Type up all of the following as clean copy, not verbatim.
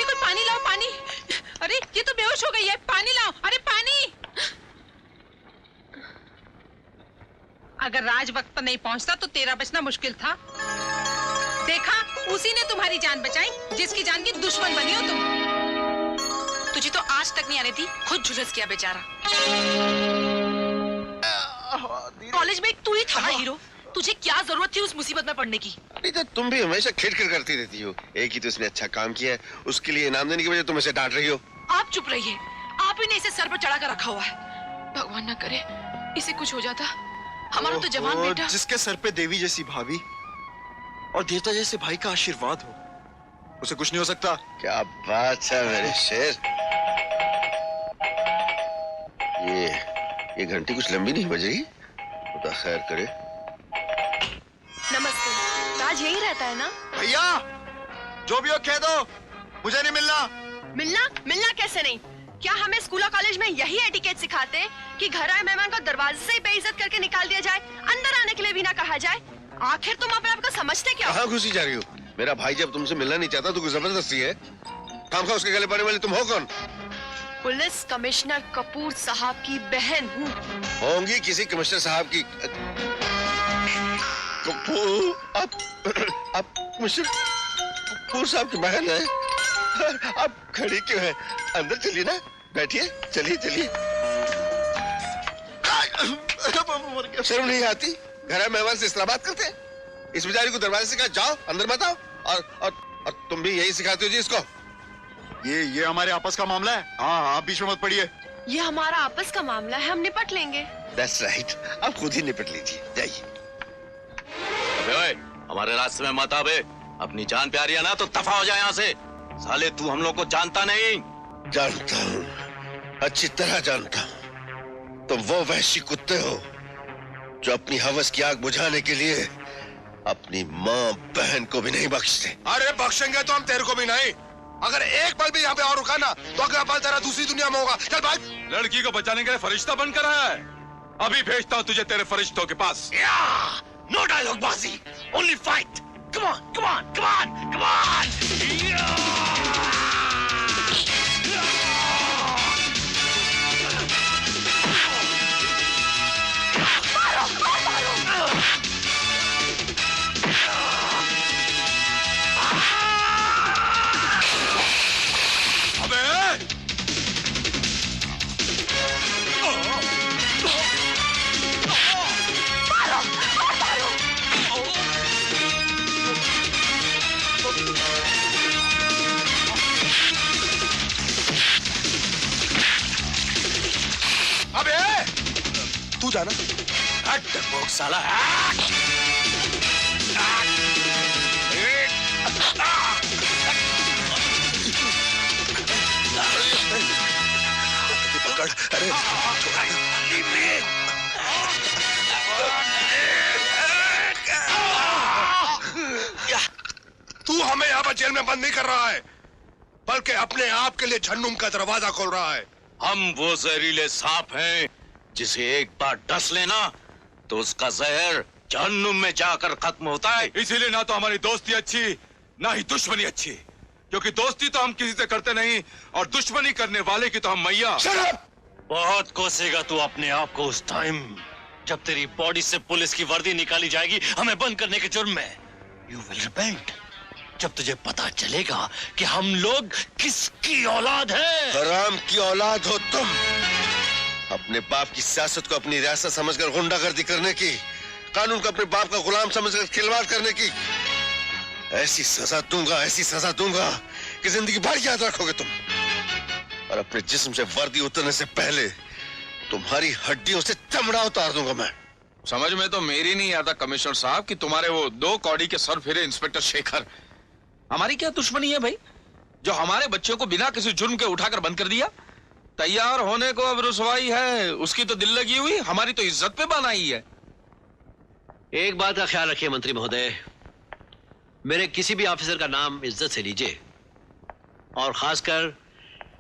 अरे कोई पानी लाओ, पानी। अरे ये तो बेहोश हो गई है, पानी लाओ, अरे पानी। अगर राज वक्त पर नहीं पहुंचता तो तेरा बचना मुश्किल था। देखा, उसी ने तुम्हारी जान बचाई जिसकी जान की दुश्मन बनी हो तुम। तुझे तो आज तक नहीं आने थी, खुद झुलस किया बेचारा। कॉलेज में तू ही था ना हीरो, तुझे क्या जरूरत थी उस मुसीबत में पड़ने की? नहीं तो तुम भी हमेशा खिड़खिड़ करती रहती हो। एक ही तो इसने अच्छा काम किया है, उसके लिए इनाम देने की वजह तुम इसे डांट रही हो। आप चुप रहिए, आप ही ने इसे सर पर चढ़ा कर रखा हुआ है। भगवान ना करे इसे कुछ हो जाता, हमारा तो जवान बेटा। जिसके सर पे देवी जैसी भाभी और देवता जैसे भाई का आशीर्वाद हो, उसे कुछ नहीं हो सकता। क्या बात है मेरे शेर। ये घंटी कुछ लंबी नहीं बज रही? खुदा खैर करे। नमस्ते, राज यही रहता है ना? भैया जो भी हो कह दो, मुझे नहीं मिलना। मिलना कैसे नहीं? क्या हमें स्कूल और कॉलेज में यही एटिकेट सिखाते कि घर आए मेहमान को दरवाजे से ही बेइज्जत करके निकाल दिया जाए, अंदर आने के लिए भी ना कहा जाए? आखिर तुम अपने आप को समझते क्या हो? कहाँ घुसी जा रही हो? मेरा भाई जब तुमसे मिलना नहीं चाहता तो कोई जबरदस्ती है? खामखा उसके गले पड़ने वाली तुम हो कौन? पुलिस कमिश्नर कपूर साहब की बहन हूँ। होंगी किसी कमिश्नर साहब की। कपूर आप कमिश्नर कपूर साहब की बहन है? आप खड़ी क्यों है? अंदर चलिए ना, बैठिए, चलिए। शर्म नहीं आती? घर मेहमान से इस तरह बात करते हैं? इस बेचारी को दरवाजे से कहा जाओ, अंदर मत आओ। और तुम भी यही सिखाते हो जी इसको? ये हमारे आपस का मामला है। हाँ, आप बीच में मत पड़िए। ये हमारा आपस का मामला है, हम निपट लेंगे। That's right, आप खुद ही निपट लीजिए, जाइए। अबे ओए, हमारे रास्ते में मत आवे। अपनी जान प्यारी है ना तो दफा हो जाए यहाँ से। साले तू हम लोग को जानता नहीं। जानता हूँ, अच्छी तरह जानता हूँ। तुम वो वहशी कुत्ते हो जो अपनी हवस की आग बुझाने के लिए अपनी माँ बहन को भी नहीं बख्शते। अरे बख्शेंगे तो हम तेरे को भी नहीं। अगर एक पल भी यहाँ पे और रुका ना तो अगला पल तेरा दूसरी दुनिया में होगा। चल भाग। लड़की को बचाने के लिए फरिश्ता बनकर आया है। अभी भेजता हूँ तुझे तेरे फरिश्तों के पास। नो डायलॉग बाजी, only fight. Come on, come on, come on, come on. तू जाना। डरपोक साला। पकड़। अरे तू हमें यहाँ पर जेल में बंद नहीं कर रहा है, बल्कि अपने आप के लिए जहन्नुम का दरवाजा खोल रहा है। हम वो जहरीले सांप हैं जिसे एक बार डस लेना तो उसका जहर जहन्नुम में जाकर खत्म होता है। इसीलिए ना तो हमारी दोस्ती अच्छी ना ही दुश्मनी अच्छी, क्योंकि दोस्ती तो हम किसी से करते नहीं और दुश्मनी करने वाले की तो हम मैया। बहुत कोसेगा तू अपने आप को उस टाइम जब तेरी बॉडी से पुलिस की वर्दी निकाली जाएगी हमें बंद करने के जुर्म में। यू विल रिपेंट जब तुझे पता चलेगा कि हम लोग किसकी औलाद है। हराम की औलाद हो तुम। अपने बाप की सियासत को अपनी रियासत समझकर गुंडागर्दी करने की, कानून को अपने बाप का गुलाम समझकर खिलवाड़ करने की ऐसी सजा दूंगा कि जिंदगी भर याद रखोगे तुम। और अपने जिस्म से वर्दी उतरने से पहले तुम्हारी हड्डियों से चमड़ा उतार दूंगा मैं। समझ में तो मेरी नहीं आता कमिश्नर साहब कि तुम्हारे वो 2 कौड़ी के सर फिरे इंस्पेक्टर शेखर। हमारी क्या दुश्मनी है भाई जो हमारे बच्चों को बिना किसी जुर्म के उठाकर बंद कर दिया? तैयार होने को अब रुसवाई है, उसकी तो दिल लगी हुई, हमारी तो इज्जत पे बनाई है। एक बात का ख्याल रखिए मंत्री महोदय, मेरे किसी भी ऑफिसर का नाम इज्जत से लीजिए और खासकर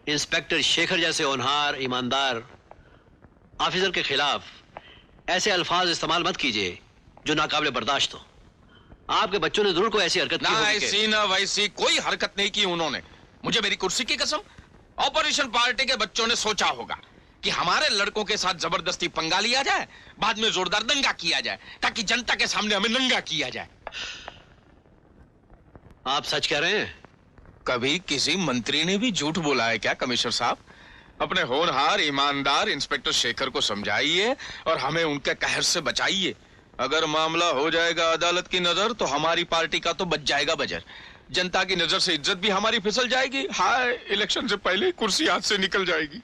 इंस्पेक्टर शेखर जैसे होनहार ईमानदार ऑफिसर के खिलाफ ऐसे अल्फाज इस्तेमाल मत कीजिए जो नाकाबिले बर्दाश्त हो। आपके बच्चों ने जरूर कोई ऐसी हरकत ना ऐसी ना वैसी कोई हरकत नहीं की उन्होंने। मुझे मेरी कुर्सी की कसम, ऑपरेशन पार्टी के बच्चों ने सोचा होगा कि हमारे लड़कों के साथ जबरदस्ती पंगा लिया जाए, बाद में जोरदार दंगा किया जाए, ताकि जनता के सामने हमें नंगा किया जाए। आप सच कह रहे हैं? कभी किसी मंत्री ने भी झूठ बोला है क्या कमिश्नर साहब? अपने होनहार ईमानदार इंस्पेक्टर शेखर को समझाइए और हमें उनके कहर से बचाइए। अगर मामला हो जाएगा अदालत की नजर तो हमारी पार्टी का तो बच जाएगा बजर, जनता की नजर से इज्जत भी हमारी फिसल जाएगी। हाय, इलेक्शन से पहले ही कुर्सी हाथ से निकल जाएगी।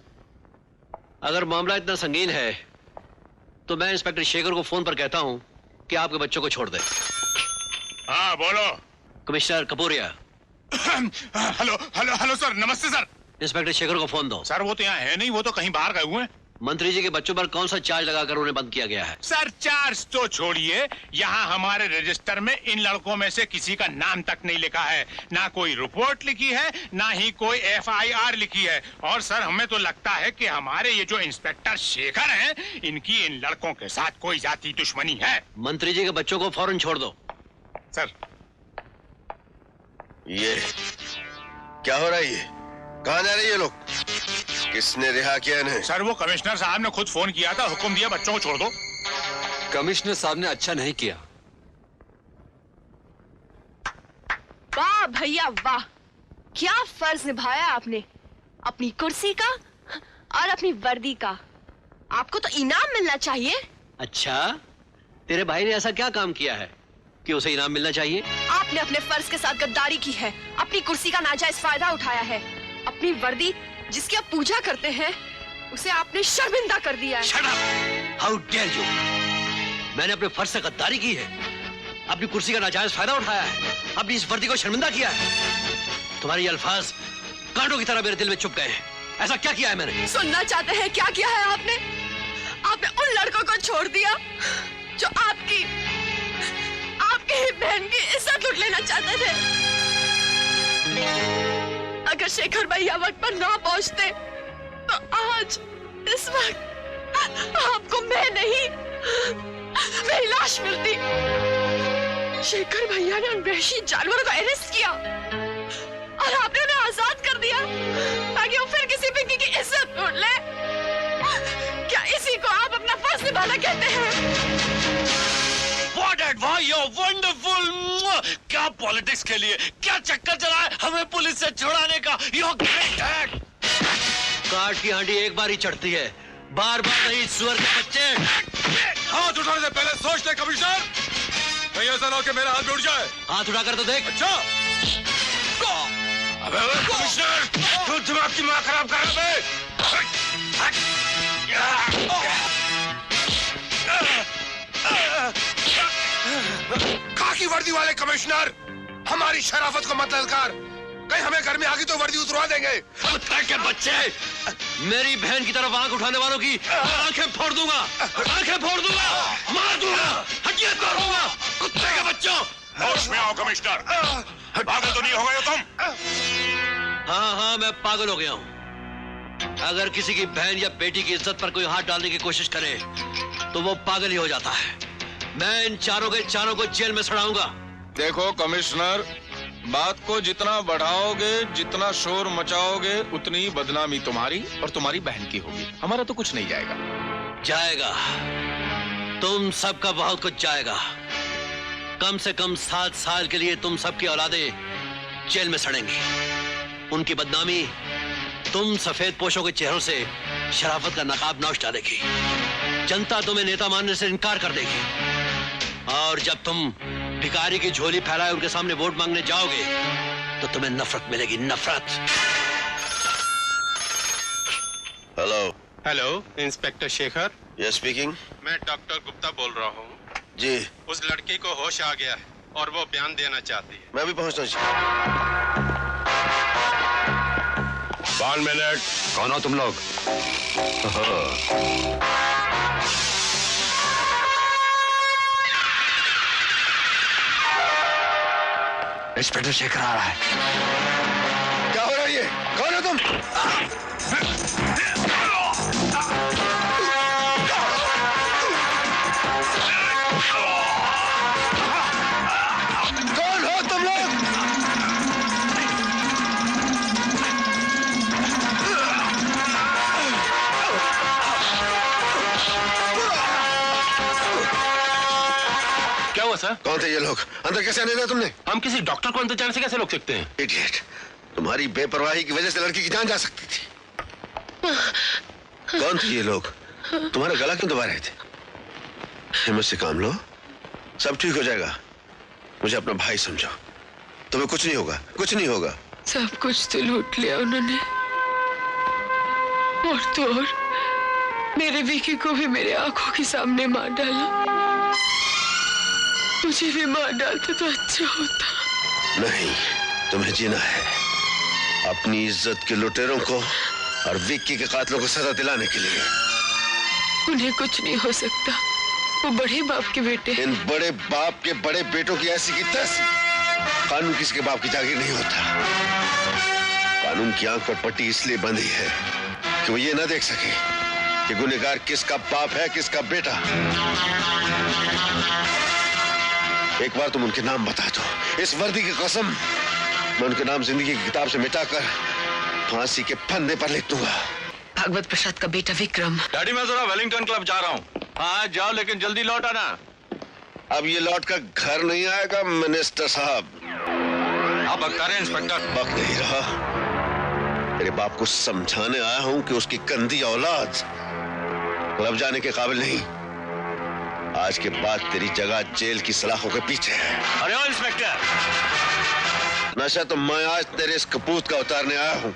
अगर मामला इतना संगीन है तो मैं इंस्पेक्टर शेखर को फोन पर कहता हूं कि आपके बच्चों को छोड़ दे। हाँ बोलो। Commissioner Kapuria. Hello hello hello sir, नमस्ते सर। इंस्पेक्टर शेखर को फोन दो। सर वो तो यहाँ है नहीं, वो तो कहीं बाहर गए हुए हैं। मंत्री जी के बच्चों पर कौन सा चार्ज लगाकर उन्हें बंद किया गया है? सर चार्ज तो छोड़िए, यहाँ हमारे रजिस्टर में इन लड़कों में से किसी का नाम तक नहीं लिखा है, ना कोई रिपोर्ट लिखी है, ना ही कोई FIR लिखी है। और सर हमें तो लगता है कि हमारे ये जो इंस्पेक्टर शेखर हैं, इनकी इन लड़कों के साथ कोई जाति दुश्मनी है। मंत्री जी के बच्चों को फौरन छोड़ दो। सर ये क्या हो रहा है? ये कहाँ जा रहे हैं ये लोग? किसने रिहा किया इन्हें? सर वो कमिश्नर साहब ने खुद फोन किया था, हुक्म दिया बच्चों को छोड़ दो। कमिश्नर साहब ने अच्छा नहीं किया। वाह भैया वाह, क्या फर्ज निभाया आपने, अपनी कुर्सी का और अपनी वर्दी का। आपको तो इनाम मिलना चाहिए। अच्छा, तेरे भाई ने ऐसा क्या काम किया है कि उसे इनाम मिलना चाहिए? आपने अपने फर्ज के साथ गद्दारी की है, अपनी कुर्सी का नाजायज फायदा उठाया है, अपनी वर्दी जिसकी आप पूजा करते हैं उसे आपने शर्मिंदा कर दिया है। Shut up! How dare you! मैंने अपने फर्ज से गद्दारी की है, अपनी कुर्सी का नाजायज फायदा उठाया है, अपनी इस वर्दी को शर्मिंदा किया है। तुम्हारे ये अल्फाज कांटों की तरह मेरे दिल में चुभ गए हैं। ऐसा क्या किया है मैंने? सुनना चाहते हैं क्या किया है आपने? आपने उन लड़कों को छोड़ दिया जो आपकी ही बहन की इज्जत लूट लेना चाहते थे। अगर शेखर भैया वक्त पर ना पहुंचते तो आज इस वक्त आपको मैं नहीं, मेरी लाश मिलती। शेखर भैया ने उन वहशी जानवरों को अरेस्ट किया और आपने उन्हें आजाद कर दिया ताकि वो फिर किसी पिंकी की इज्जत लूट ले। क्या इसी को आप अपना फर्ज निभाना कहते हैं? What advice, you're wonderful! क्या पॉलिटिक्स के लिए क्या चक्कर चला है हमें पुलिस से छुड़ाने का? You're great, Dad! काट की हांडी एक बार ही चढ़ती है, बार बार नहीं। सुअर के बच्चे, हाथ उठाने से पहले सोच ले कमिश्नर, कहीं ऐसा ना हो कि मेरा हाथ उठ जाए। हाथ उठाकर तो देख। अच्छा अबे कमिश्नर, तू दिमाग की माँ खराब कर रहा है। खाकी वर्दी वाले कमिश्नर, हमारी शराफत को मत ललकार, कहीं हमें घर में आगे तो वर्दी उतरवा देंगे। कुत्ते के बच्चे, मेरी बहन की तरफ आंख उठाने वालों की आंखें फोड़ दूंगा, आंखें फोड़ दूंगा, मार दूंगा, हड्डियां तोड़ दूंगा। कुत्ते के बच्चों, होश में आओ कमिश्नर, पागल तो नहीं हो गए तुम? हाँ, मैं पागल हो गया हूँ। अगर किसी की बहन या बेटी की इज्जत पर कोई हाथ डालने की कोशिश करे तो वो पागल ही हो जाता है। मैं इन चारों के चारों को जेल में सड़ाऊंगा। देखो कमिश्नर, बात को जितना बढ़ाओगे, जितना शोर मचाओगे, उतनी ही बदनामी तुम्हारी और तुम्हारी बहन की होगी। हमारा तो कुछ नहीं जाएगा। जाएगा, तुम सबका बहुत कुछ जाएगा। कम से कम 7 साल के लिए तुम सबकी औलादें जेल में सड़ेंगी। उनकी बदनामी तुम सफेद पोशों के चेहरों से शराफत का नकाब नौश डालेगी। जनता तुम्हें नेता मानने से इनकार कर देगी और जब तुम भिखारी की झोली फैलाए उनके सामने वोट मांगने जाओगे तो तुम्हें नफरत मिलेगी, नफरत। Hello hello, inspector Shekhar. Yes speaking. मैं डॉक्टर गुप्ता बोल रहा हूँ। जी, उस लड़की को होश आ गया है और वो बयान देना चाहती है। मैं भी पहुंचना चाहिए। 1 मिनट। कौन हो तुम लोग? इंस्पेक्टर शेखर आ रहा है। क्या हो रहा है ये? कौन हो तुम? कौन हो तुम लोग? सर। कौन थे ये लोग? अंदर कैसे आने दिया तुमने? हम किसी डॉक्टर को अंदर जाने से कैसे रोक सकते हैं? इडियट, तुम्हारी बेपरवाही की वजह से लड़की की जान जा सकती थी। कौन थे ये लोग? तुम्हारा गला क्यों दबा रहे थे? हिम्मत से काम लो, सब ठीक हो जाएगा। मुझे अपना भाई समझो, तुम्हें कुछ नहीं होगा, कुछ नहीं होगा। सब कुछ तो लूट लिया उन्होंने, और तो और मेरे विकी को भी मेरे आंखों के सामने मार डाला। मुझे भी मार डालते तो अच्छा होता। नहीं, तुम्हें जीना है अपनी इज्जत के लुटेरों को और विक्की के कातिलों को सजा दिलाने के लिए। उन्हें कुछ नहीं हो सकता, वो बड़े बाप के बेटे हैं। इन बड़े बाप के बड़े बेटों की ऐसी की तैसी। कानून किसी के बाप की जागीर नहीं होता। कानून की आंख पर पट्टी इसलिए बंधी है कि वो ये ना देख सके कि गुनहगार किसका बाप है, किसका बेटा। एक बार तुम उनके नाम बता दो, इस वर्दी की कसम, मैं उनके नाम जिंदगी की किताब से मिटाकर फांसी के फंदे पर लिख दूंगा। भागवत प्रसाद का बेटा विक्रम। डैडी मैं जरा वेलिंगटन क्लब जा रहा हूँ। हाँ जाओ, लेकिन जल्दी लौट आना। अब ये लौट कर घर नहीं आएगा मिनिस्टर साहब। आप बकता रहे इंस्पेक्टर। बक नहीं रहा, मेरे बाप को समझाने आया हूं कि उसकी गंदी औलाद क्लब जाने के काबिल नहीं। आज के बाद तेरी जगह जेल की सलाखों के पीछे है। अरे ओ इंस्पेक्टर, नशा तो मैं आज तेरे इस कपूत का उतारने आया हूं,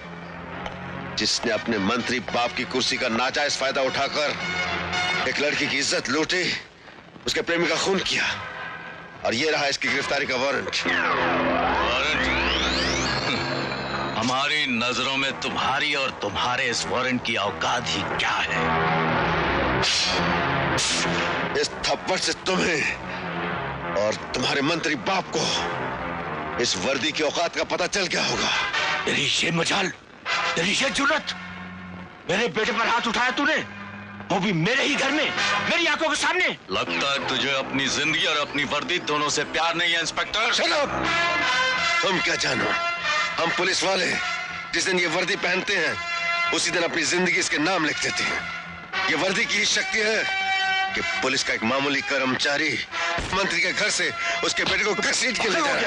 जिसने अपने मंत्री बाप की कुर्सी का नाजायज फायदा उठाकर एक लड़की की इज्जत लूटी, उसके प्रेमी का खून किया, और ये रहा इसकी गिरफ्तारी का वारंट। हमारी नजरों में तुम्हारी और तुम्हारे इस वारंट की औकात ही क्या है? इस थप्पड़ से तुम्हें और तुम्हारे मंत्री बाप को इस वर्दी की औकात का पता चल गया होगा। तेरी ये मजाल, तेरी ये जुर्रत, मेरे बेटे पर हाथ उठाया तूने, वो भी मेरे ही घर में, मेरी आंखों के सामने। लगता है तुझे अपनी जिंदगी और अपनी वर्दी दोनों से प्यार नहीं है इंस्पेक्टर। Shut up! तुम क्या जानो, हम पुलिस वाले जिस दिन ये वर्दी पहनते हैं उसी दिन अपनी जिंदगी इसके नाम लिख देते हैं। ये वर्दी की ही शक्ति है कि पुलिस का एक मामूली कर्मचारी मंत्री के घर से उसके बेटे को घसीट के ले जा रहा है।